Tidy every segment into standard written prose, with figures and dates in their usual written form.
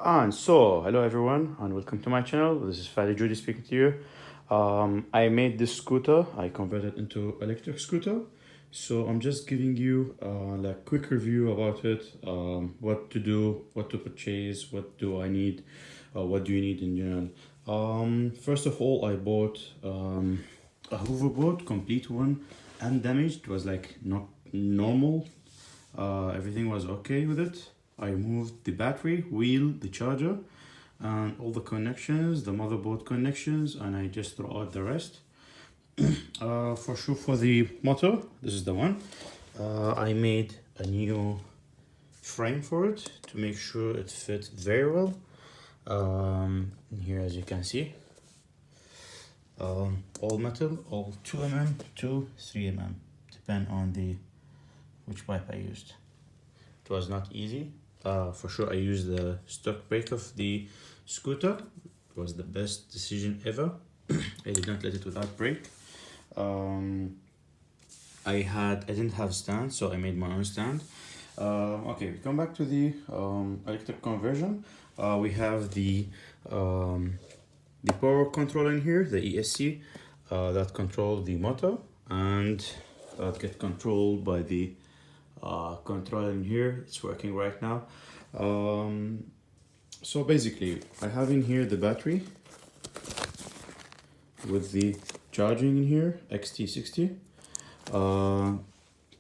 And so, hello everyone, and welcome to my channel. This is Fadi Judy speaking to you. I made this scooter. I converted into electric scooter. So I'm just giving you like quick review about it. What to do, what to purchase, what do I need, what do you need in general. First of all, I bought a hoverboard, complete one, undamaged. It was like not normal. Everything was okay with it. I moved the battery, wheel, the charger, and all the connections, the motherboard connections, and I just throw out the rest. For sure, for the motor, this is the one. I made a new frame for it to make sure it fits very well. Here, as you can see, all metal, all 2 mm to 3 mm, depend on which pipe I used. It was not easy. For sure, I used the stock brake of the scooter. It was the best decision ever. I did not let it without brake. I didn't have stand, so I made my own stand. Okay, we come back to the electric conversion. We have the power control in here, the ESC, that control the motor, and that get controlled by the control in here. It's working right now. So basically, I have in here the battery with the charging in here, XT60,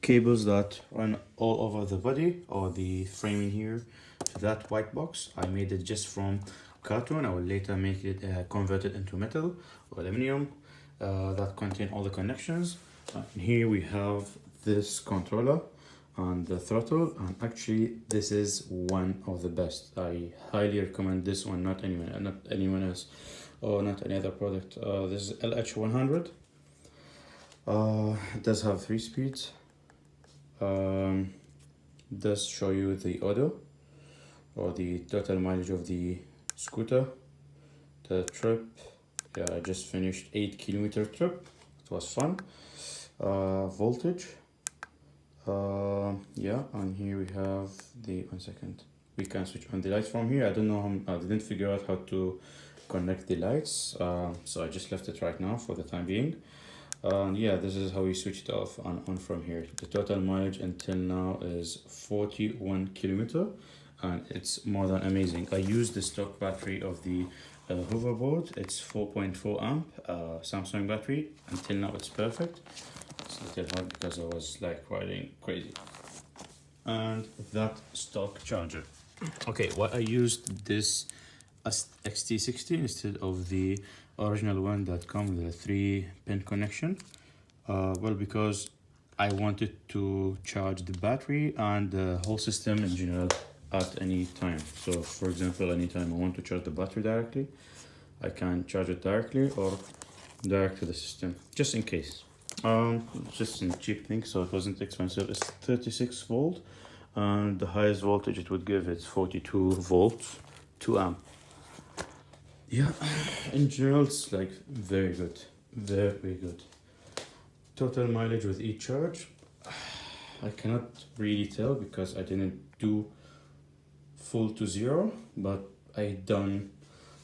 cables that run all over the body or the frame in here to that white box. I made it just from carton. I will later make it convert it into metal or aluminum that contain all the connections. Here we have this controller and the throttle, and actually this is one of the best. I highly recommend this one, not anyone else, or not any other product. This is LH100. It does have 3 speeds. Does show you the auto or the total mileage of the scooter. The trip, yeah, I just finished 8-kilometer trip. It was fun. Voltage. Yeah, and here we have the 1 second. We can switch on the lights from here. I don't know I didn't figure out how to connect the lights, so I just left it right now for the time being. Yeah, this is how we switch it off and on from here. The total mileage until now is 41 kilometer, and it's more than amazing. I used the stock battery of the hoverboard. It's 4.4 amp Samsung battery. Until now it's perfect. It's a little hard because I was like riding crazy. And that stock charger. Okay, why I used this XT60 instead of the original one that comes with a 3-pin connection? Well, because I wanted to charge the battery and the whole system in general at any time. So for example, anytime I want to charge the battery directly, I can charge it directly or direct to the system, just in case. Just a cheap thing, so it wasn't expensive. It's 36 volt, and the highest voltage it would give is 42 volts, 2 amp. Yeah, in general it's like very good, very good. Total mileage with each charge, I cannot really tell because I didn't do full to 0, but I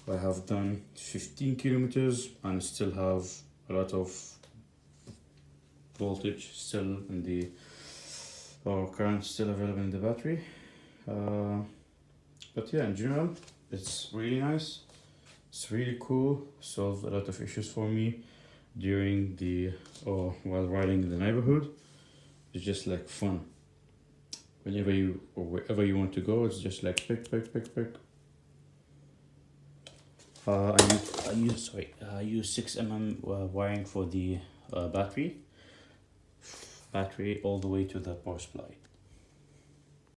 have done 15 kilometers and still have a lot of voltage still in the, or current still available in the battery. But yeah, in general it's really nice. It's really cool. Solved a lot of issues for me during or while riding in the neighborhood. It's just like fun. Whenever you or wherever you want to go, it's just like pick. I use 6 mm wiring for the battery all the way to the power supply.